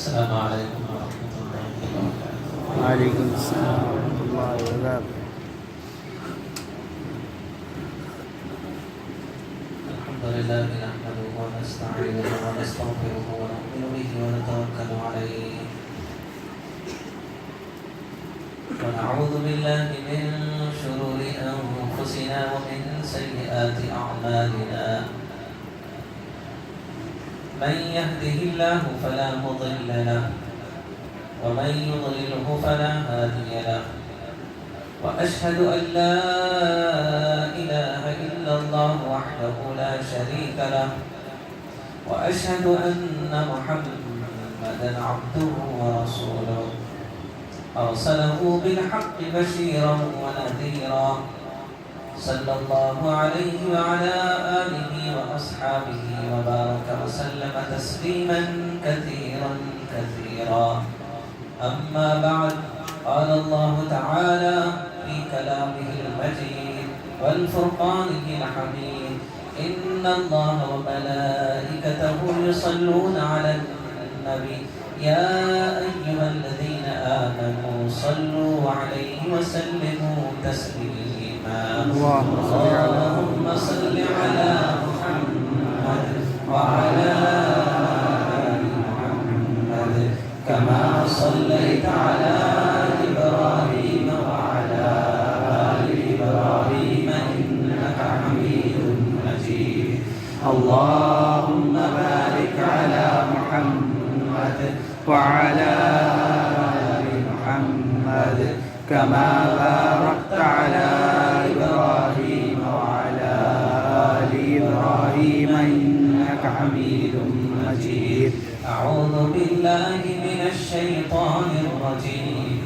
السلام علیکم ورحمۃ اللہ وبرکاتہ۔ وعلیکم السلام ورحمۃ اللہ وبرکاتہ۔ الحمد للہ نحمده ونستعینه ونستغفره ونؤمن به ونتوکل علیہ ونعوذ باللہ من شرور انفسنا ومن سیئات اعمالنا من يهده الله فلا مضل له ومن يضلله فلا هادي له وأشهد أن لا إله إلا الله وحده لا شريك له وأشهد أن محمدا عبده ورسوله أرسله بالحق بشيرا ونذيرا صلى الله عليه وعلى آله وأصحابه وبارك وسلم تسليما كثيرا كثيرا أما بعد قال الله تعالى في كلامه المجيد والفرقانه الحميد إن الله وملائكته يصلون على النبي يا أيها الذين آمنوا صلوا عليه وسلموا تسليما اللهم صل على محمد وعلى آل محمد كما صليت على إبراهيم وعلى آل إبراهيم إنك حميد مجيد اللهم بارك على محمد وعلى آل محمد كما باركت على إبراهيم وعلى آل إبراهيم إنك حميد مجيد أعوذ بالله من الشيطان الرجيم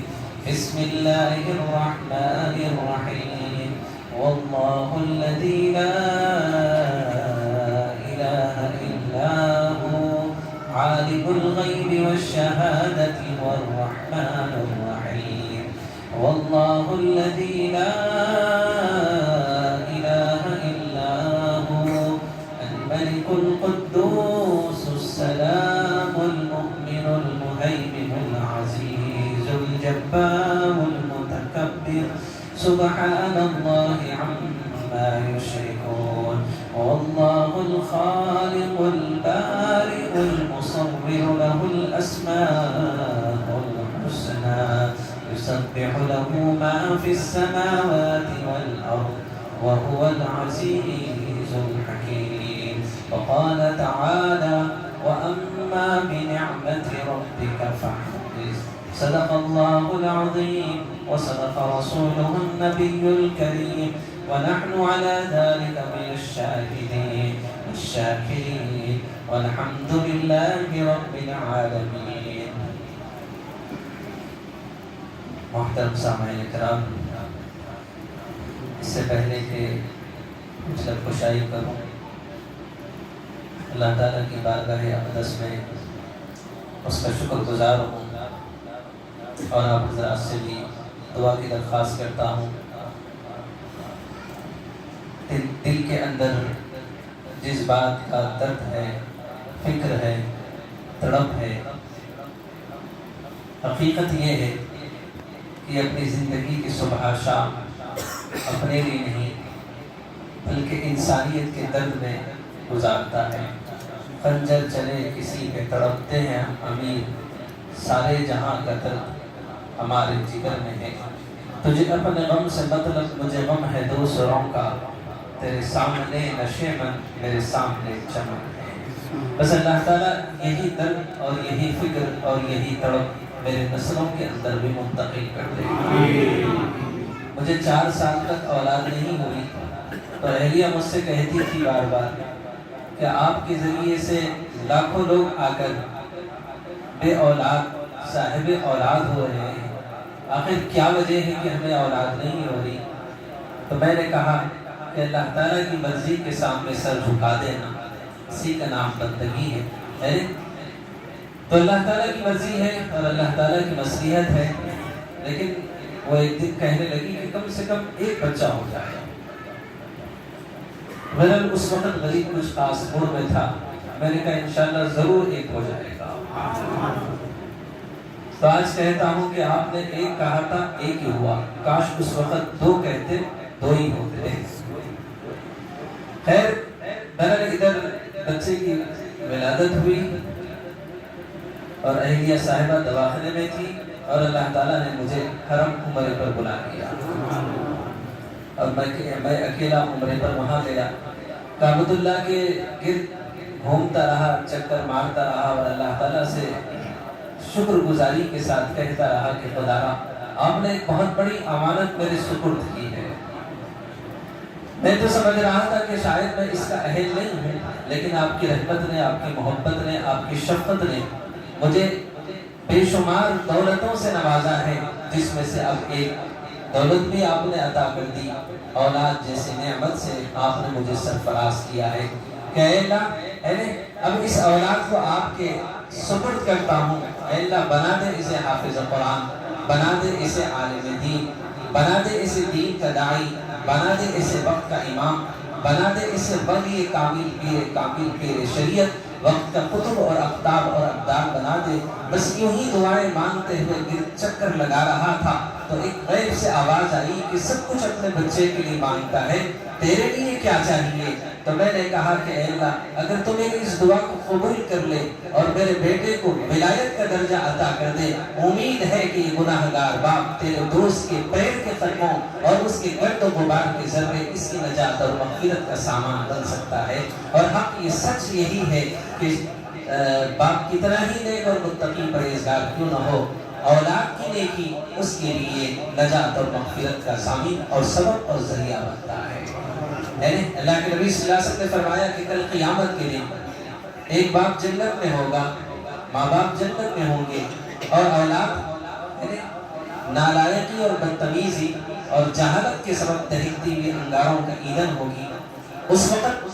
بسم الله الرحمن الرحيم والله الذي لا إله إلا هو عالم الغيب والشهادة هو الرحمن الرحيم والله الذي لا إله إلا هو الملك القدوس السلام المؤمن المهيمن العزيز الجبار المتكبر سبحان الله عما يشركون والله الخالق البارئ المصور له الأسماء الحسنى يسبح له ما في السماوات والأرض وهو العزيز الحكيم وقال تعالى وأما بنعمة ربك فحدث صدق الله العظيم وصدق رسوله النبي الكريم ونحن على ذلك من الشاهدين والشاكرين والحمد لله رب العالمين۔ محترم سامعین کرام، اس سے پہلے کہ کچھ لفظ کروں، اللہ تعالیٰ کی بارگاہ اقدس میں اس کا شکر گزار ہوں اور آپ حضرات سے بھی دعا کی درخواست کرتا ہوں۔ دل کے اندر جس بات کا درد ہے، فکر ہے، تڑپ ہے، حقیقت یہ ہے کہ اپنی زندگی کی صبح شام اپنے لیے نہیں بلکہ انسانیت کے درد میں گزارتا ہے۔ خنجر چلے کسی پہ تڑپتے ہیں امیر، سارے جہاں کا درد ہمارے جگر میں ہے۔ تجھے اپنے غم سے مطلب، مجھے غم ہے دوسروں کا، تیرے سامنے نشے من میرے سامنے چمن ہے۔ بس اللہ تعالیٰ یہی درد اور یہی فکر اور یہی تڑپ میرے نسلوں کے اندر بھی منتقل کر دے۔ مجھے 4 سال تک اولاد نہیں ہوئی تو اہلیہ مجھ سے کہتی تھی بار بار کہ آپ کے ذریعے سے لاکھوں لوگ آ کر بے اولاد صاحب اولاد ہو رہے ہیں، آخر کیا وجہ ہے کہ ہمیں اولاد نہیں ہو رہی؟ تو میں نے کہا کہ اللہ تعالیٰ کی مرضی کے سامنے سر جھکا دینا، اسی کا نام بندگی ہے۔ تو اللہ تعالیٰ کی مرضی ہے اور اللہ تعالیٰ کی مصلحت ہے، لیکن وہ ایک دن کہنے لگی کہ کم سے کم ایک بچہ ہو جائے۔ غلط اس وقت غریب کچھ خاص پور میں تھا، میں نے کہا انشاءاللہ ضرور ایک ہو جائے گا۔ تو آج کہتا ہوں کہ آپ نے ایک کہا تھا ایک ہی ہوا، کاش اس وقت دو کہتے دو ہی ہوتے۔ خیر بہرحال ادھر بچے کی ولادت ہوئی اور اہلیہ صاحبہ دواخانے میں تھی اور اللہ تعالیٰ نے مجھے حرم عمرے پر بلا لیا اور میں اکیلا عمرے پر وہاں گیا، کعبۃ اللہ کے گرد گھومتا رہا، چکر مارتا رہا اور اللہ تعالیٰ سے شکر گزاری کے ساتھ کہتا رہا کہ خدایا آپ نے ایک بہت بڑی امانت میرے سپرد کی ہے۔ میں تو سمجھ رہا تھا کہ شاید میں اس کا اہل نہیں ہوں، لیکن آپ کی رحمت نے، آپ کی محبت نے، آپ کی شفقت نے مجھے بے شمار دولتوں سے نوازا ہے، جس میں سے اب ایک دولت بھی آپ نے عطا کر دی، اولاد جیسی نعمت سے آپ نے مجھے سرفراز کیا ہے کہ اے اللہ اب اس اولاد کو آپ کے سپرد کرتا ہوں، اے اللہ بنا دے اسے حافظ قرآن، بنا دے اسے عالم دین، بنا دے اسے دین کا داعی، بنا دے اسے وقت کا امام، بنا دے اسے ولی کامل پیر شریعت، وقت کا قطب اور اقطاب اور اقدار بنا دے۔ بس یوں ہی دعائیں مانگتے ہوئے گرد چکر لگا رہا تھا تو ایک غیب سے آواز آئی کہ سب کچھ اپنے بچے کے لیے مانگتا ہے، تیرے لیے کیا چاہیے؟ تو میں نے کہا کہ اے اللہ اگر تو میری اس دعا کو قبول کر لے اور میرے بیٹے کو ولایت کا درجہ عطا کر دے، امید ہے کہ یہ گناہگار باپ تیرے دوست کے پیر کے قدموں اور اس کے گرد و غبار کے ذرے اس کی نجات اور مغفرت کا سامان بن سکتا ہے۔ اور حق یہ سچ یہی ہے کہ باپ کتنا ہی نیک اور متقی پرہیزگار کیوں نہ ہو، اولاد کی نیکی اس کے لیے نجات اور مغفرت کا ضامن اور سبب اور ذریعہ بنتا ہے۔ اللہ کے نبی صلی اللہ علیہ وسلم نے فرمایا کہ کل قیامت کے دن ایک باپ جنت میں ہوگا، ماں باپ جنت میں ہوں گے اور اولاد نالائقی اور بدتمیزی اور جہالت کے سبب دہکتی ہوئی انگاروں کا ایندھن ہوگی۔ اس وقت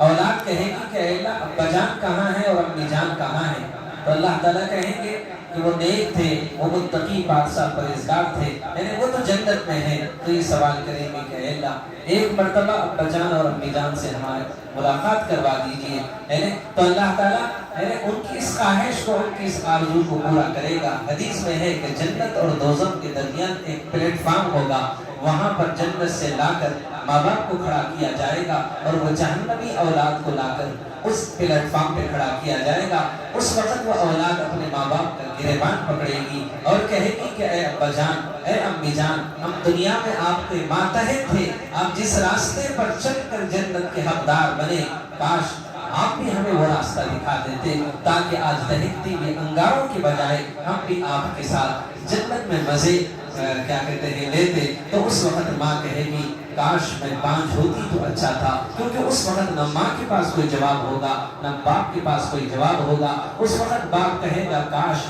اولاد کہے گی کہ اے اللہ ابا جان کہاں ہے اور امی جان کہاں ہے؟ تو اللہ تعالیٰ کہیں گے کہ وہ نیک تھے، وہ متقی بادشاہ پرہیزگار تھے، یعنی وہ تو جنت میں ہیں۔ تو یہ سوال کریں گے کہ اے اللہ ایک مرتبہ ابا جان اور امی جان سے ہمارے ملاقات کروا دیجئے، تو اللہ تعالیٰ ان کی اس خواہش کو، ان کی اس آرزو کو پورا کرے گا۔ حدیث میں ہے کہ جنت اور دوزخ کے درمیان ایک پلیٹ فارم ہوگا، وہاں پر جنت سے لا کر ماں باپ کو کھڑا کیا جائے گا اور وہ جہنمی اولاد کو لا کر اس پلیٹ فارم پہ کھڑا کیا جائے گا۔ اس وقت وہ اولاد اپنے ماں باپ کا گریبان پکڑے گی اور کہے گی کہ اے ابا جان، اے امی جان، ہم دنیا میں آپ کے ماتحت تھے، آپ جس راستے پر چل کر جنت کے حقدار بنے، کاش آپ بھی ہمیں وہ راستہ دکھا دیتے تاکہ آج دہکتی ہوئی انگاروں کے بجائے ہم بھی آپ کے ساتھ جنت میں مزے کیا کہتے ہیں لیتے۔ تو اس وقت ماں کہے گی کاش میں بانجھ ہوتی تو اچھا تھا، کیونکہ اس وقت نہ ماں کے پاس کوئی جواب ہوگا نہ باپ کے پاس کوئی جواب ہوگا۔ اس وقت باپ کہے گا کاش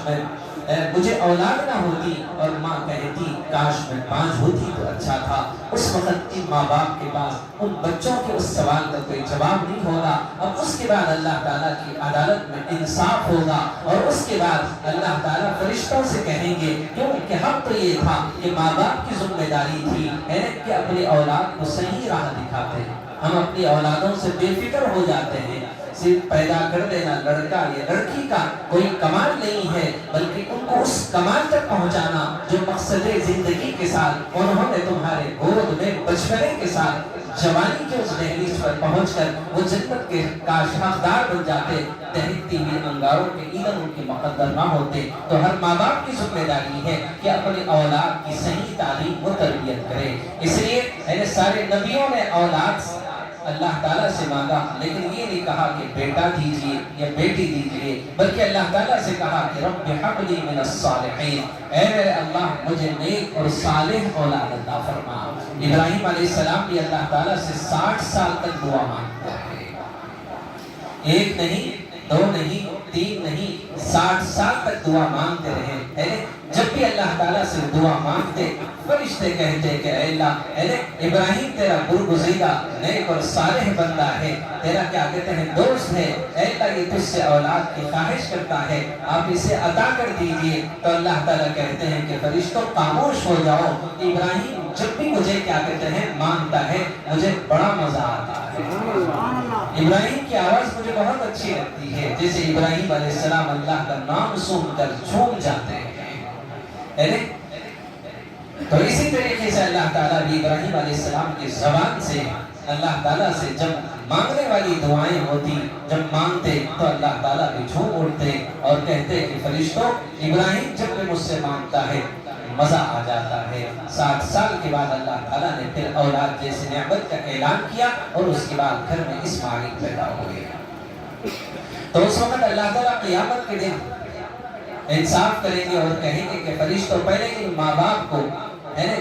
مجھے اولاد نہ ہوتی، اور ماں کہتی کاش میں بانجھ ہوتی تو اچھا تھا۔ اس وقت ان ماں باپ کے پاس ان بچوں کے اس سوال کا کوئی جواب نہیں ہوگا۔ اب اس کے بعد اللہ تعالیٰ کی عدالت میں انصاف ہوگا اور اس کے بعد اللہ تعالیٰ فرشتوں سے کہیں گے کیونکہ حق تو یہ تھا کہ ماں باپ کی ذمہ داری تھی کہ اپنی اولاد کو صحیح راہ دکھاتے ہیں۔ ہم اپنی اولادوں سے بے فکر ہو جاتے ہیں، صرف پیدا کر دینا لڑکا یا لڑکی کا کوئی کمال نہیں ہے، بلکہ ان کو اس کمال تک پہنچانا جو مقصد زندگی کے ساتھ انہوں نے تمہارے گود میں بچپنے کے ساتھ جوانی کے اس دہلیز پر پہنچ کر وہ جنت کے کاش حقدار بن جاتے، دہکتی ہوئی انگاروں کے ایندھن ان کے مقدر نہ ہوتے۔ تو ہر ماں باپ کی ذمہ داری ہے کہ اپنی اولاد کی صحیح تعلیم و تربیت کرے۔ اس لیے سارے نبیوں نے اولاد اللہ تعالیٰ سے مانگا، لیکن یہ نہیں کہا کہ بیٹا دیجئے یا بیٹی دیجئے، بلکہ اللہ تعالیٰ سے کہا کہ رب حب لی من الصالحین، اے میرے اللہ مجھے نیک اور صالح اولاد عطا فرما۔ ابراہیم علیہ السلام بھی اللہ تعالیٰ سے 60 سال تک دعا مانگتے رہے، ایک نہیں، دو نہیں، تین نہیں، 60 سال تک دعا مانگتے رہے۔ جب بھی اللہ تعالیٰ سے دعا مانگتے فرشتے کہتے کہ اے اللہ ابراہیم تیرا برگزیدہ نیک اور صالح بندہ ہے، تیرا کیا کہتے ہیں دوست ہے، اے اللہ یہ تجھ سے اولاد کی خواہش کرتا ہے، آپ اسے عطا کر دیجئے۔ تو اللہ تعالیٰ کہتے ہیں کہ فرشتوں خاموش ہو جاؤ، ابراہیم جب بھی مجھے کیا کہتے ہیں مانگتا ہے مجھے بڑا مزہ آتا ہے۔ ابراہیم کی آواز مجھے بہت اچھی لگتی ہے، جیسے ابراہیم علیہ السلام اللہ کا نام سن کر جھوم جاتے ہیں۔ تو اسی طریقے سے اللہ تعالیٰ بھی ابراہیم علیہ السلام کی زبان سے اللہ تعالیٰ سے جب مانگنے والی دعائیں ہوتی، جب مانگتے تو اللہ تعالیٰ بھی جھوم اٹھتے اور کہتے کہ فرشتوں، ابراہیم جب بھی مجھ سے مانگتا ہے مزہ آ جاتا ہے۔ 60 سال کے بعد اللہ تعالیٰ نے پھر اولاد جیسے نعمت کا اعلان کیا اور اس کے بعد گھر میں اسماعیل پیدا ہوئے۔ تو اس وقت اللہ تعالیٰ قیامت کے دن انصاف کریں گے اور کہیں گے کہ فرشتوں، پہلے ان ماں باپ کو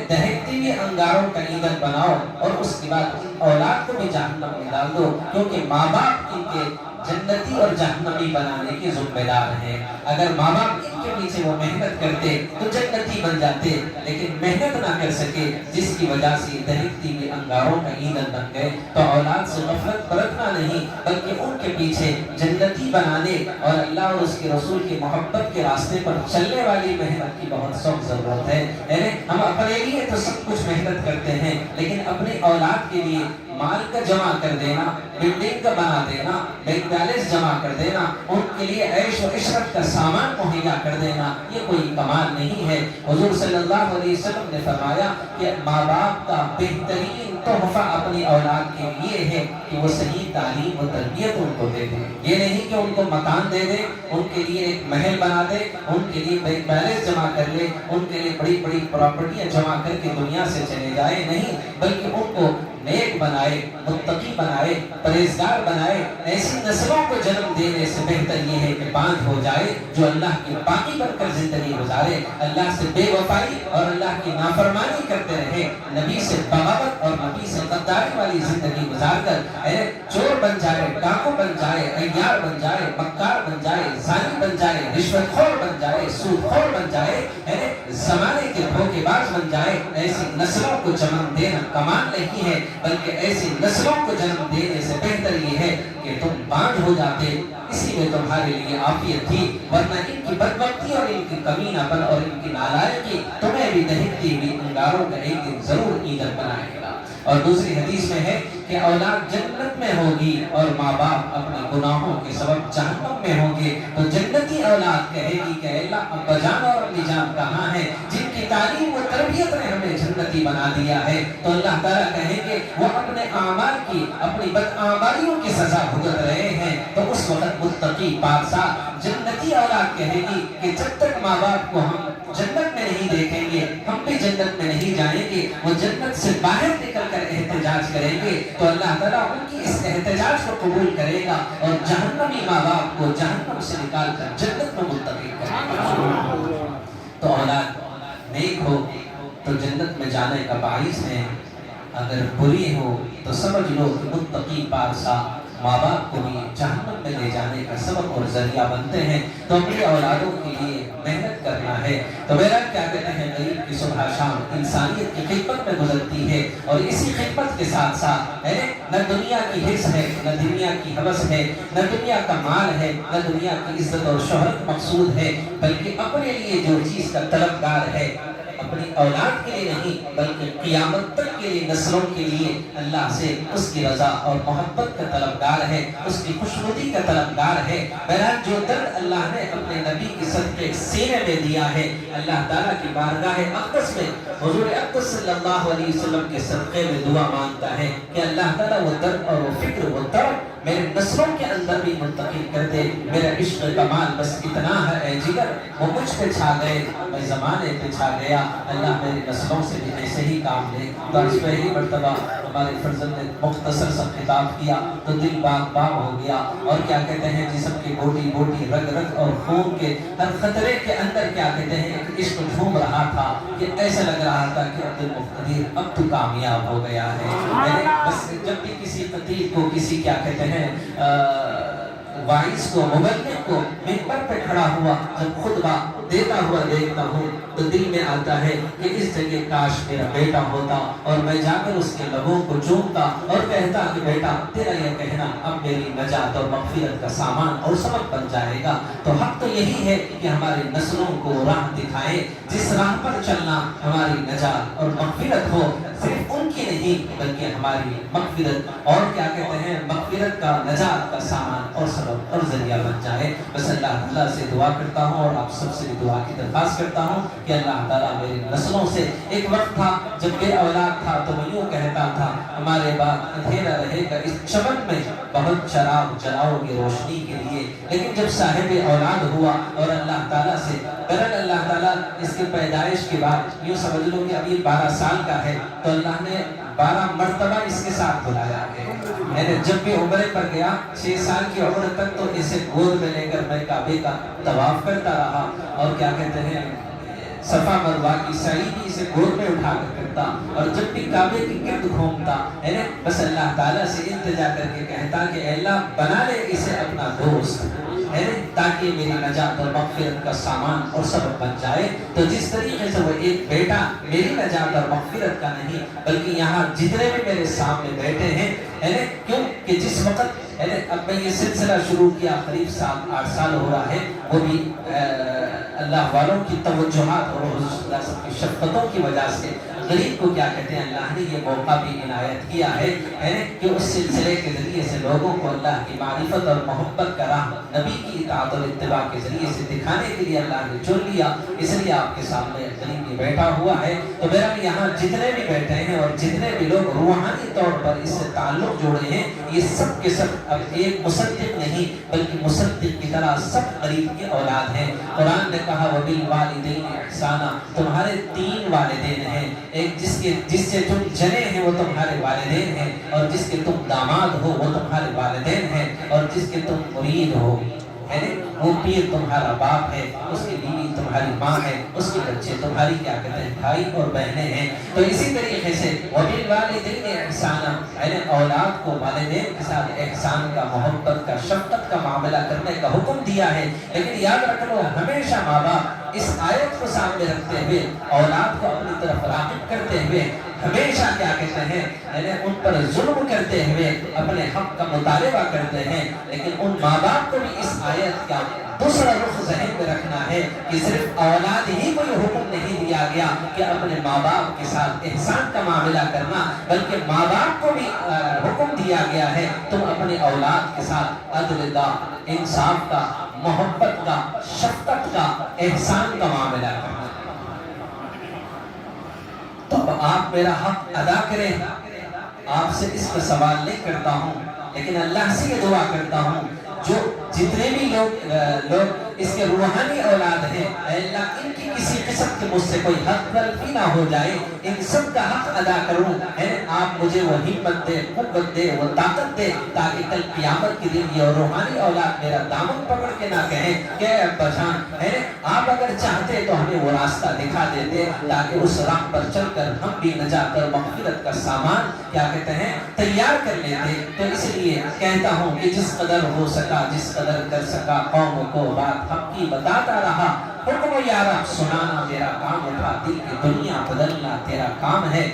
دہکتی ہوئی انگاروں کا ایندھن بناؤ اور اس کے بعد ان اولاد کو بھی جہنم میں ڈال دو، کیونکہ ماں باپ ان کے جنتی اور جہنمی بنانے کے ذمہ دار ہیں۔ اگر ماں باپ ان کے پیچھے وہ محنت کرتے تو جنتی بن جاتے، لیکن محنت نہ کر سکے جس کی وجہ سے دہکتی ہوئی انگاروں کا ایندھن بن گئے، تو اولاد سے غفلت برتنا نہیں بلکہ ان کے پیچھے جنتی بنانے اور اللہ اور اس کے رسول کی محبت کے راستے پر چلنے والی محنت کی بہت سخت ضرورت ہے۔ ہم اپنے لیے تو سب کچھ محنت کرتے ہیں، لیکن اپنی اولاد کے لیے مال کا جمع کر دینا، بلڈنگ کا بنا دینا، بینک بیلنس جمع کر دینا، ان کے لیے عیش و عشرت کا سامان مہیا کر دینا، یہ کوئی کمال نہیں ہے۔ حضور صلی اللہ علیہ وسلم نے فرمایا کہ ماں باپ کا بہترین تحفہ اپنی اولاد کے لیے ہے کہ وہ صحیح تعلیم و تربیت ان کو دے دے۔ یہ نہیں کہ ان کو مکان دے دے، ان کے لیے ایک محل بنا دے، ان کے لیے بینک بیلنس جمع کر لے، ان کے لیے بڑی بڑی پراپرٹیاں جمع کر کے دنیا سے چلے جائے، نہیں، بلکہ ان کو نیک بنائے، متقی بنائے، پرہیزگار بنائے۔ ایسی نسلوں کو جنم دینے سے بہتر یہ ہے کہ بانجھ ہو جائے جو اللہ کی باقی بن کر زندگی گزارے، اللہ سے بے وفائی اور اللہ کی نافرمانی کرتے رہے، نبی سے بغاوت اور نبی سے غداری والی زندگی گزار کر چور بن جائے، ڈاکو بن جائے، عیار بن جائے، مکار بن جائے، زانی بن جائے، رشوت خور بن جائے، سود خور بن جائے، زمانے کے دھوکے باز بن جائے۔ ایسی نسلوں کو جنم دینا کمال نہیں ہے، بلکہ ایسی نسلوں کو جنم دینے سے بہتر یہ ہے کہ تم بانجھ ہو جاتے، اسی میں تمہارے لیے عافیت تھی، ورنہ ان کی بدبختی اور ان کی کمینہ پن اور ان کی نالائقی تمہیں بھی دہکتی ہوئی انگاروں کا ایک دن ضرور ایندھن بنائے گا۔ اور دوسری حدیث میں ہے کہ اولاد جنت میں ہوگی اور ماں باپ اپنے گناہوں کے سبب جہنم میں ہوں گے، تو جنتی اولاد کہے گی کہ اللہ ابا جان اور امی جان کہاں ہیں جن کی تعلیم و تربیت نے ہمیں جنتی بنا دیا ہے؟ تو اللہ تعالیٰ کہیں گے وہ اپنے اعمال کی، اپنی بدعمالیوں کی سزا بھگت رہے ہیں۔ تو اس وقت متقی پاکزاد جنتی اولاد کہے گی کہ جب تک ماں باپ کو ہم جنت میں نہیں دیکھیں گے ہم بھی جنت میں نہیں جائیں گے۔ وہ جنت سے باہر نکل کر احتجاج کریں گے تو اللہ تعالیٰ ان کی اس احتجاج کو قبول کرے گا اور جہنمی ماں باپ کو جہنم سے نکال کر جنت میں منتقل کرے گا۔ تو اولاد نیک ہو تو جنت میں جانے کا باعث ہے، اگر بری ہو تو سمجھ لو کہ متقی پارسا ماں باپ کو بھی جہنم میں لے جانے کا سبب اور ذریعہ بنتے ہیں۔ تو اپنی اولادوں کے لیے محنت کرنا ہے۔ تو میرا کیا کہتے ہیں، غریب کی صبح شام انسانیت کی خدمت میں گزرتی ہے، اور اسی خدمت کے ساتھ ساتھ نہ دنیا کی حرص ہے، نہ دنیا کی ہوس ہے، نہ دنیا کا مال ہے، نہ دنیا کی عزت اور شہرت مقصود ہے، بلکہ اپنے لیے جو چیز کا طلبگار ہے، اپنی اولاد کے لیے نہیں بلکہ قیامت تک کے لیے، نسلوں کے لیے اللہ سے اس کی رضا اور محبت کا طلبگار ہے، اس کی خوشنودی کا طلبگار ہے۔ بہرحال جو درد اللہ نے اپنے نبی کی صدقے سینے میں دیا ہے، اللہ تعالیٰ کی بارگاہ اقدس میں حضور اقدس صلی اللہ علیہ وسلم کے صدقے میں دعا مانگتا ہے کہ اللہ تعالیٰ وہ درد اور وہ فکر، وہ درد میرے نسلوں کے اندر بھی منتقل کر دے۔ میرا عشق کمال بس اتنا ہے اے جگر، وہ مجھ پہ چھا گئے، میں زمانے پہ چھا گیا، اللہ میری نسلوں سے بھی ایسے ہی کام لے۔ تو آج پہلی مرتبہ ہمارے فرزند نے مختصر سا خطاب کیا تو دل باغ باغ ہو گیا، اور کیا کہتے ہیں جسم کی بوٹی بوٹی رگ رگ اور خون کے ہر خطرے کے اندر کیا کہتے ہیں ایک عشق جھوم رہا تھا کہ ایسا لگ رہا تھا کہ عبد المقتدر اب تو کامیاب ہو گیا ہے۔ بس جب بھی کسی خطیب کو، کسی کیا کہتے ہیں وائس کو، مبلغ کو منبر پہ کھڑا ہوا جب خطبہ دیتا ہوا دیکھتا ہوں تو دل میں آتا ہے کہ اس جگہ کاش میرا بیٹا ہوتا اور میں جا کر اس کے لبوں کو چومتا اور کہتا کہ بیٹا تیرا یہ کہنا اب میری نجات اور مغفرت کا سامان اور سبب بن جائے گا۔ تو حق تو یہی ہے کہ ہماری نسلوں کو راہ دکھائے، جس راہ پر چلنا ہماری نجات اور مغفرت ہو، صرف ان کی نہیں نہیں بلکہ ہماری مغفرت اور کیا کہتے ہیں مغفرت کا نجات کا سامان اور سبب اور ذریعہ بن جائے۔ بس اللہ تعالیٰ سے دعا کرتا ہوں اور آپ سب سے بھی دعا کی درخواست کرتا ہوں کہ اللہ تعالیٰ میری نسلوں سے، ایک وقت تھا جب بے اولاد تھا تو میں یوں کہتا تھا ہمارے بعد اندھیرا رہے گا اس چمن میں، بہت چراغ جلاؤ گے روشنی کے لیے، لیکن جب صاحب اولاد ہوا اور اللہ تعالیٰ سے برل اللہ تعالیٰ اس کے پیدائش کے بعد یوں سمجھ لو کہ ابھی 12 سال کا ہے تو اللہ نے 12 مرتبہ اس کے ساتھ بلایا ہے۔ میں نے جب بھی عمرے پر گیا 6 سال کی عمر تک تو اسے گود میں لے کر میں کعبے کا طواف کرتا رہا اور کیا کہتے ہیں صفا مروہ کی سعی بھی اسے گود میں اٹھا کر کرتا، اور جب بھی کعبے کے گرد گھومتا ہے نا بس اللہ تعالیٰ سے التجا کر کے کہتا کہ اے اللہ بنا لے اسے اپنا دوست ہے تاکہ میری نجات اور مغفرت کا سامان اور سبب بن جائے۔ تو جس طریقے سے وہ ایک بیٹا میری نجات اور مغفرت کا نہیں بلکہ یہاں جتنے بھی میرے سامنے بیٹھے ہیں کیوں کہ جس وقت اب میں یہ سلسلہ شروع کیا قریب 7-8 سال ہو رہا ہے، وہ بھی اللہ والوں کی توجہات اور حضور صلی اللہ علیہ وسلم کی شفقتوں کی وجہ سے غریب کو کیا کہتے ہیں اللہ نے یہ موقع بھی عنایت کیا ہے کہ اس سلسلے کے ذریعے سے لوگوں کو اللہ کی معرفت اور محبت کا راہ نبی کی اطاعت اور اتباع کے ذریعے سے دکھانے کے لیے اللہ نے چن لیا، اس لیے آپ کے سامنے غریب بیٹھا ہوا ہے۔ تو میرا یہاں جتنے بھی بیٹھے ہیں اور جتنے بھی لوگ روحانی طور پر اس سے تعلق جوڑے ہیں یہ سب کے سب اب ایک مصدق نہیں بلکہ مصدق کی طرح سب غریب کی اولاد ہیں۔ قرآن نے کہا وَبِالْوَالِدَيْنِ إِحْسَانًا، تمہارے 3 والدین ہیں، ایک جس سے تم جنے ہیں وہ تمہارے والدین ہیں، اور جس کے تم داماد ہو وہ تمہارے والدین ہیں، اور جس کے تم مرید ہو وہ پیر تمہارا باپ ہے، اس کی بیوی تمہاری ماں ہے، اس کے بچے تمہاری کیا کہتے ہیں بھائی اور بہنیں ہیں۔ تو اسی طریقے سے وَبِالْوَالِدَيْنِ إِحْسَانًا، اولاد کو والدین کے ساتھ احسان کا، محبت کا، شفقت کا معاملہ کرنے کا حکم دیا ہے۔ لیکن یاد رکھ لو ہمیشہ ماں باپ اس آیت کو سامنے رکھتے ہوئے اولاد کو اپنی طرف راغب کرتے ہوئے ہمیشہ کیا کہتے ہیں ان پر ظلم کرتے ہوئے اپنے حق کا مطالبہ کرتے ہیں، لیکن ان ماں باپ کو بھی اس آیت کا دوسرا رخ ذہن میں رکھنا ہے کہ صرف اولاد ہی کو یہ حکم نہیں دیا گیا کہ اپنے ماں باپ کے ساتھ احسان کا معاملہ کرنا، بلکہ ماں باپ کو بھی حکم دیا گیا ہے تم اپنے اولاد کے ساتھ عدل کا، انصاف کا، محبت کا، شفقت کا، احسان کا معاملہ کرنا۔ تو اب آپ میرا حق ادا کریں، آپ سے اس کا سوال نہیں کرتا ہوں لیکن اللہ سے یہ دعا کرتا ہوں جو جتنے بھی لوگ اس کے روحانی اولاد ہیں اے اللہ ان کی کسی قسم کے مجھ سے کوئی حق غلطی نہ ہو جائے، ان سب کا حق ادا کروں۔ آپ مجھے وہ ہمت دے، قوت دے، وہ طاقت دے تاکہ کل قیامت کے دن یہ روحانی اولاد میرا دامن پکڑ کے نہ کہیں کہ ابا جان آپ اگر چاہتے تو ہمیں وہ راستہ دکھا دیتے تاکہ اس راہ پر چل کر ہم بھی نجات اور مغفرت کا سامان کیا کہتے ہیں تیار کر لیتے۔ تو اس لیے کہتا ہوں کہ جس قدر ہو سکا، جس قدر کر سکا قوم کو بات حق کی بتاتا رہا، حکم یا رب سنانا میرا کام تھا، دل کی دنیا بدلنا تیرا کام ہے۔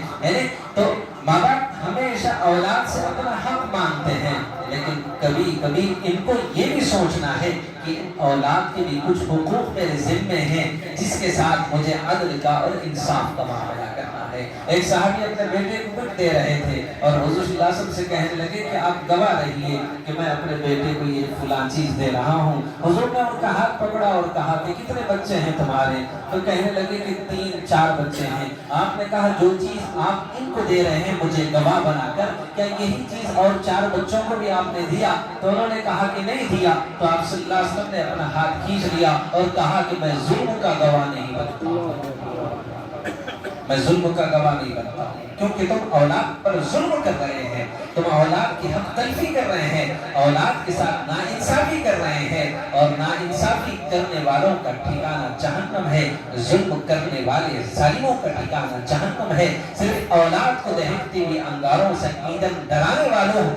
تو ماں باپ ہمیشہ اولاد سے اپنا حق مانتے ہیں، لیکن کبھی کبھی ان کو یہ بھی سوچنا ہے کہ اولاد کے بھی کچھ حقوق میرے ذمے ہیں جس کے ساتھ مجھے عدل کا اور انصاف کا معاملہ کرنا ہے۔ ایک صحابی اپنے بیٹے کو کچھ دے رہے تھے اور حضور صلی اللہ علیہ وسلم سے کہنے لگے کہ آپ گواہ رہیے کہ میں اپنے بیٹے کو یہ فلاں چیز دے رہا ہوں۔ حضور نے ان کا ہاتھ پکڑا اور کہا کہ کتنے بچے ہیں تمہارے؟ تو کہنے لگے کہ 3-4 بچے ہیں۔ آپ نے کہا جو چیز آپ ان کو دے رہے ہیں مجھے گواہ بنا کر کیا یہی چیز اور 4 بچوں کو بھی آپ نے دیا؟ تو انہوں نے کہا کہ نہیں دیا۔ تو آپ صلی اللہ علیہ وسلم نے اپنا ہاتھ کھینچ لیا اور کہا کہ میں ظلم کا گواہ نہیں بنتا، میں ظلم کا گواہ نہیں بنتا کیونکہ تم اولاد پر ظلم کر رہے ہیں، تم اولاد کی حق تلفی کر رہے ہیں، اولاد کے ساتھ ناانصافی کر رہے ہیں، اور ناانصافی کرنے والوں کا ٹھکانہ جہنم ہے، ظلم کرنے والے ظالموں کا ٹھکانہ جہنم ہے۔ صرف اولاد کو دہکتی ہوئی انگاروں سے ایندھن ڈرانے والوں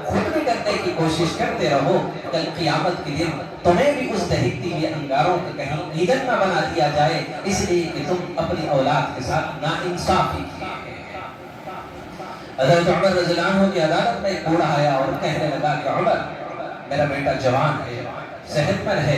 خود بھی کرنے کی کوشش کرتے رہو، کل قیامت کے دن تمہیں بھی اس دہکتی ہوئی انگاروں کا کہیں ایندھن نہ بنا دیا جائے، اس لیے کہ تم اپنی اولاد کے ساتھ ناانصافی کی ہے۔ حضرت عمر رضی اللہ عنہ کی عدالت میں ایک بوڑھا آیا اور کہنے لگا کہ عمر میرا بیٹا جوان ہے، صحت مند ہے،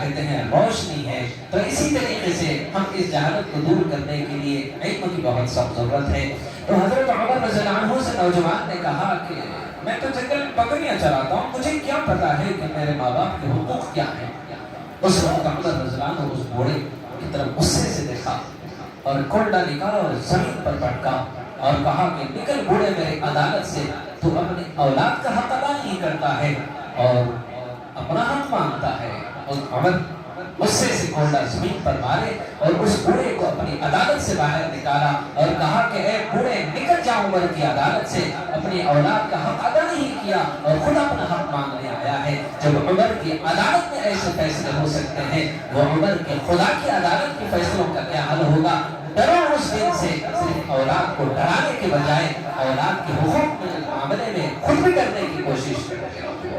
کہتے ہیں روشنی ہے۔ تو اسی طریقے سے ہم اس جہالت کو دور کرنے کے لیے علم کی بہت سخت ضرورت ہے۔ تو حضرت عمر رضی اللہ عنہ سے نوجوان نے کہا کہ میں تو جنگل میں بکریاں چراتا ہوں، مجھے کیا پتا ہے کہ میرے ماں باپ کے حقوق کیا ہیں۔ اس وقت عمر رضی اللہ عنہ اس بوڑھے کی طرف غصے سے دیکھا اور کونڈا نکالا اور زمین پر پٹکا اور کہا کہ نکل بوڑھے میرے عدالت سے، تو اپنی اولاد کا حق ادا نہیں کرتا ہے اور اپنا حق مانگتا ہے۔ اور عمر غصے سے کونڈا زمین پر مارے اور اس بوڑھے کو اپنی عدالت سے باہر نکالا اور کہا کہ اے بوڑھے نکل جا عمر کی عدالت سے، اپنی اولاد کا حق ادا نہیں کیا اور خود اپنا حق مانگنے آیا ہے۔ جب عمر کی عدالت میں ایسے فیصلے ہو سکتے ہیں، وہ عمر کے خدا کی عدالت کے فیصلوں کا کیا حل ہوگا؟ ڈرو اس دن سے، صرف اولاد کو ڈرانے کے بجائے اولاد کے حقوق میں معاملے میں خود بھی کرنے کی کوشش کرتے رہو۔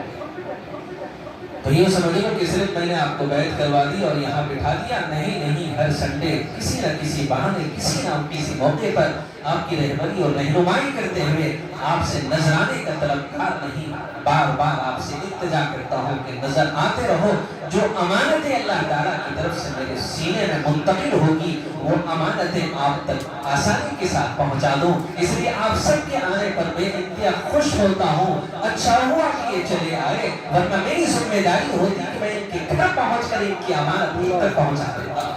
تو یہ سمجھ لو کہ صرف میں نے آپ کو بیعت کروا دی اور یہاں بٹھا دیا، نہیں، ہر سنڈے کسی نہ کسی بہانے، کسی نہ کسی موقع پر آپ کی رہبری اور رہنمائی کرتے ہوئے آپ سے نظرانے کا طلبگار نہیں، بار بار آپ سے التجا کرتا ہوں کہ نظر آتے رہو۔ جو امانتیں اللہ تعالیٰ کی طرف سے میرے سینے میں منتقل ہوگی، وہ امانتیں آپ تک آسانی کے ساتھ پہنچا دوں۔ اس لیے آپ سب کے آنے پر میں انتہا خوش ہوتا ہوں۔ اچھا ہوا کہ یہ چلے آئے، ورنہ میری ذمہ داری ہوتی کہ میں ان کے گھر پہنچ کر ان کی امانت ان تک پہنچا دیتا۔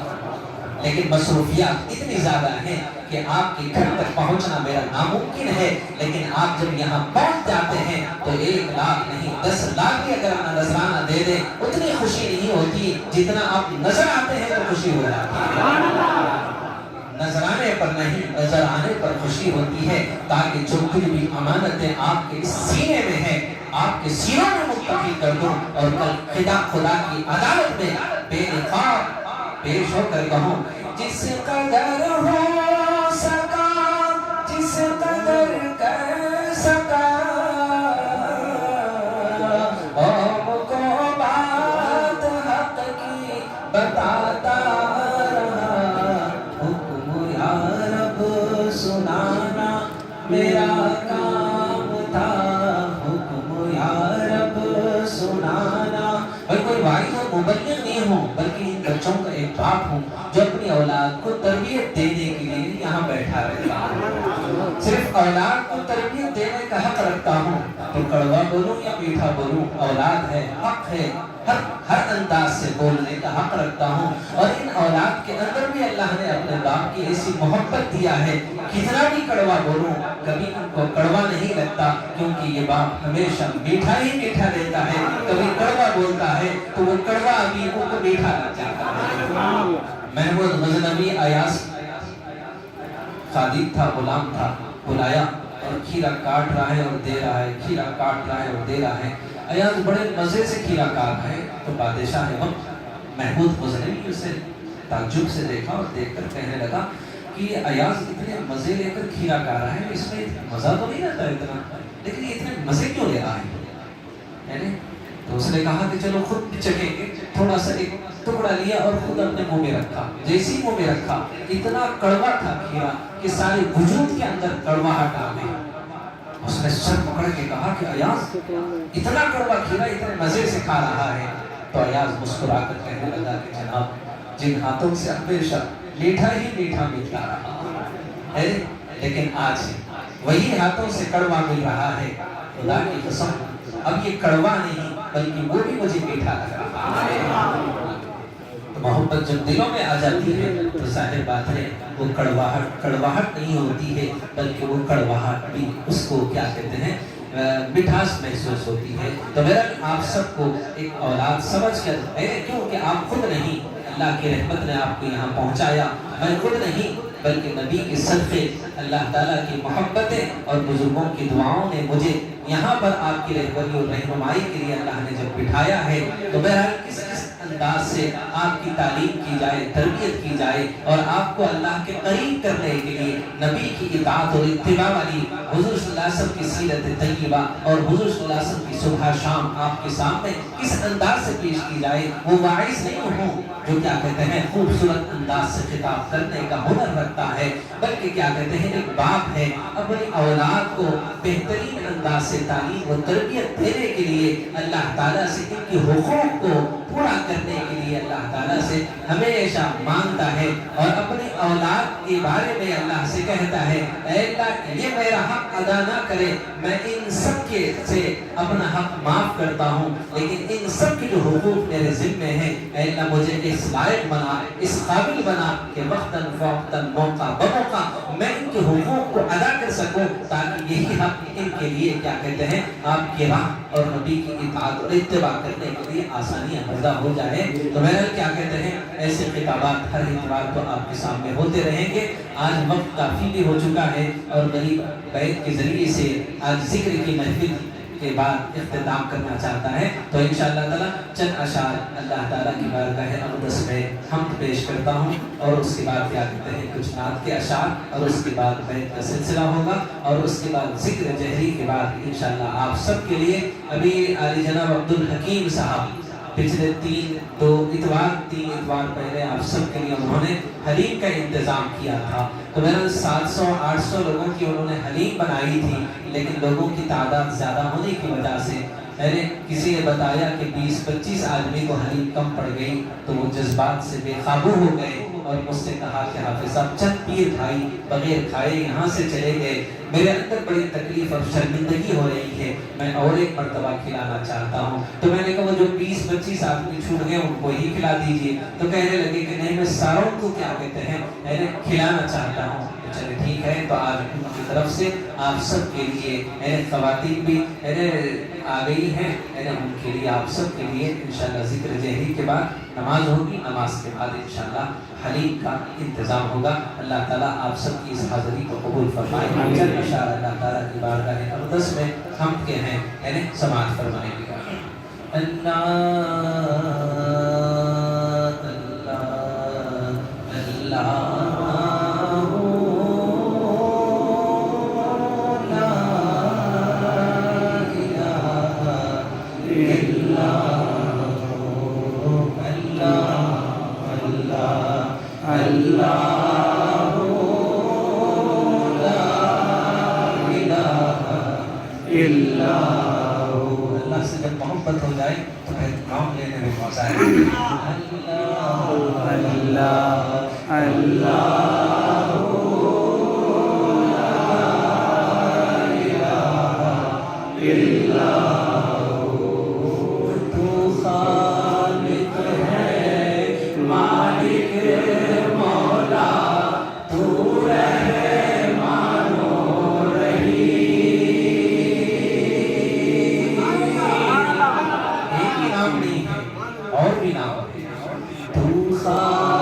لیکن مصروفیات اتنی زیادہ ہیں کہ آپ کے گھر تک پہنچنا میرا ناممکن ہے، لیکن آپ جب یہاں پہنچ جاتے ہیں تو 1 لاکھ نہیں 10 لاکھ بھی اگر نذرانہ دے دیں اتنی خوشی نہیں ہوتی جتنا آپ نظر آتے ہیں تو خوشی ہو جاتی ہے۔ نظرانے پر نہیں، نظر آنے پر خوشی ہوتی ہے، تاکہ جو کچھ بھی امانتیں آپ کے سینے میں ہیں آپ کے سینوں میں منتقل کر دوں اور کل خدا کی عدالت میں بے نقاب پیش ہو کر کہوں جس قدر ہو سکا، جس قدر کر سکا، قوم کو بات حق کی بتاتا رہا، حکم یا رب سنانا میرا کام تھا، حکم یا رب سنانا۔ اور کوئی واعظ اور مبلغ نہیں ہوں، بلکہ ان بچوں کا ایک باپ ہوں جو اپنی اولاد کو تربیت دینے کے لیے یہاں بیٹھا رہتا ہوں۔ صرف اولاد کو تربیت دینے کا حق رکھتا ہوں، تو کڑوا بولوں یا میٹھا بولوں، اولاد ہے، حق ہے، ہر انداز سے بولنے کا حق رکھتا ہوں۔ اور ان اولاد کے اندر بھی اللہ نے اپنے باپ کی ایسی محبت دیا ہے، کتنا بھی کڑوا بولوں کبھی ان کو کڑوا نہیں لگتا، کیونکہ یہ باپ ہمیشہ میٹھا ہی میٹھا دیتا ہے۔ کبھی کڑوا بولتا ہے تو وہ کڑوا بھی ان کو میٹھا لگ جاتا ہے۔ محمود غزنوی ایاز خادم تھا، غلام تھا، بلایا اور کھیرا کاٹ رہا ہے اور دے رہا ہے، کھیرا کاٹ رہا ہے اور دے رہا ہے۔ ایاز بڑے مزے سے کھیرا کاٹ رہا ہے، تو بادشاہ وقت محمود غزنوی اسے تعجب سے دیکھا اور دیکھ کر کہنے لگا کہ ایاز اتنے مزے لے کر کھیرا کاٹ رہا ہے، اس میں مزہ تو نہیں رہتا اتنا، لیکن یہ اتنے مزے کیوں لے رہا ہے؟ تو اس نے کہا کہ چلو خود بھی چکھیں گے۔ تھوڑا سا ایک ٹکڑا لیا اور خود اپنے منہ میں رکھا، جیسی منہ میں رکھا اتنا کڑوا تھا کھیرا کہ سارے وجود کے اندر کڑواہٹ آ گئی۔ اس نے سر پکڑ کے کہا کہ ایاز اتنا کڑوا کھیرا اتنے مزے سے کھا رہا ہے؟ تو ایاز مسکرا کر کہنے لگا کہ جناب جن ہاتھوں سے ہمیشہ میٹھا ہی میٹھا ملتا رہا ہے، لیکن آج وہی ہاتھوں سے کڑوا مل رہا ہے، خدا کی قسم اب یہ کڑوا نہیں بلکہ وہ بھی مجھے میٹھا لگ رہا ہے۔ تو محبت جب دلوں میں آ جاتی ہے تو ظاہر بات ہے وہ کڑواہٹ نہیں ہوتی ہے، بلکہ وہ کڑواہٹ بھی اس کو کیا کہتے ہیں مٹھاس محسوس ہوتی ہے۔ تو میرا آپ سب کو ایک اولاد سمجھ کر، کیونکہ آپ خود نہیں، اللہ کی رحمت نے آپ کو یہاں پہنچایا، میں خود نہیں بلکہ نبی کے صدقے اللہ تعالیٰ کی محبتیں اور بزرگوں کی دعاؤں نے مجھے یہاں پر آپ کی رہبری اور رہنمائی کے لیے اللہ نے جب بٹھایا ہے، تو بہرحال کس انداز سے آپ کی تعلیم کی جائے، تربیت کی جائے اور آپ کو اللہ کے قریب کرنے کے لیے نبی کی اطاعت اور اتباع والی حضور صلی اللہ علیہ وسلم کی سیرت طیبہ اور حضور صلی اللہ علیہ وسلم کی صبح شام آپ کے سامنے کس انداز سے پیش کی جائے، وہ واعظ نہیں ہوں جو کیا کہتے ہیں خوبصورت انداز سے خطاب کرنے کا ہنر رکھتا ہے، بلکہ کیا کہتے ہیں ایک باپ ہے اپنی اولاد کو بہترین انداز سے تعلیم و تربیت دینے کے لیے اللہ تعالیٰ سے ان کے حقوق کو پورا کرنے کے لیے اللہ تعالیٰ سے ہمیشہ مانگتا ہے اور اپنی اولاد کے بارے میں اللہ سے کہتا ہے اے اللہ یہ میرا حق ادا نہ کرے، میں ان سب کے سے اپنا حق معاف کرتا ہوں، لیکن ان سب کی جو حقوق میرے ذمے ہیں اے اللہ مجھے اس لائق بنا، اس قابل بنا کہ وقتاً فوقتاً موقع بموقع میں ان کے حقوق کو ادا کر سکوں، تاکہ یہی حق ان کے لیے کیا کہتے ہیں آپ کی راہ اور نبی کی اطاعت اور اتباع کرنے کے لیے آسانیاں پیدا ہو جائے۔ تو بہرحال کیا کہتے ہیں ایسے خطابات ہر اتوار تو آپ کے سامنے ہوتے رہیں گے۔ آج وقت کافی بھی ہو چکا ہے اور غریب بیت کے ذریعے سے آج ذکر کی محفل کے بعد اختتام کرنا چاہتا ہے، تو انشاءاللہ تعالی چند اشعار اللہ تعالیٰ کی بارگاہ اقدس میں حمد پیش کرتا ہوں، اور اس کے بعد کیا کہتے ہیں کچھ نعت کے اشعار، اور اس کے بعد بیت کا سلسلہ ہوگا، اور اس کے بعد ذکر جہری کے بعد انشاءاللہ آپ سب کے لیے ابھی عالی جناب عبدالحکیم صاحب پچھلے تین اتوار پہلے آپ سب کے لیے انہوں نے حلیم کا انتظام کیا تھا، تو میرا 700-800 لوگوں کی انہوں نے حلیم بنائی تھی، لیکن لوگوں کی تعداد زیادہ ہونے کی وجہ سے کسی نے بتایا کہ 20-25 آدمی کو حلیم کم پڑ گئی، تو وہ جذبات سے بے قابو ہو گئے اور مجھ سے کہا کہ حافظ صاحب چند پیر کھائی بغیر کھائے یہاں سے چلے گئے، میرے اندر بڑی تکلیف اور شرمندگی ہو رہی ہے، میں اور ایک مرتبہ کھلانا چاہتا ہوں۔ تو میں نے کہا وہ جو 20-25 آدمی چھوٹ گئے ان کو ہی کھلا دیجئے، تو کہنے لگے کہ نہیں میں ساروں کو کیا کہتے ہیں کھلانا چاہتا ہوں۔ چلے ٹھیک ہے، تو آج ان کی طرف سے آپ سب کے لیے خواتین بھی آ گئی ہیں، ان کے لیے آپ سب کے لیے انشاءاللہ ذکر جہری کے بعد نماز ہوگی، نماز کے بعد انشاءاللہ حلیم کا انتظام ہوگا۔ اللہ تعالیٰ آپ سب کی اس حاضری کو قبول فرمائے۔ چند اشعار اللہ تعالیٰ کی بارگاہ اقدس میں حمد کے ہیں، سماعت فرمائیں گے۔ اللہ اللہ اللہ سے جب محبت ہو جائے تو پھر نام لینے میں مزہ ہے۔ تو خالق ہے مالک مولا، تو رحمان و رحیم، ایک ہی نام نہیں ہے اور بھی نام ہے، تو خالق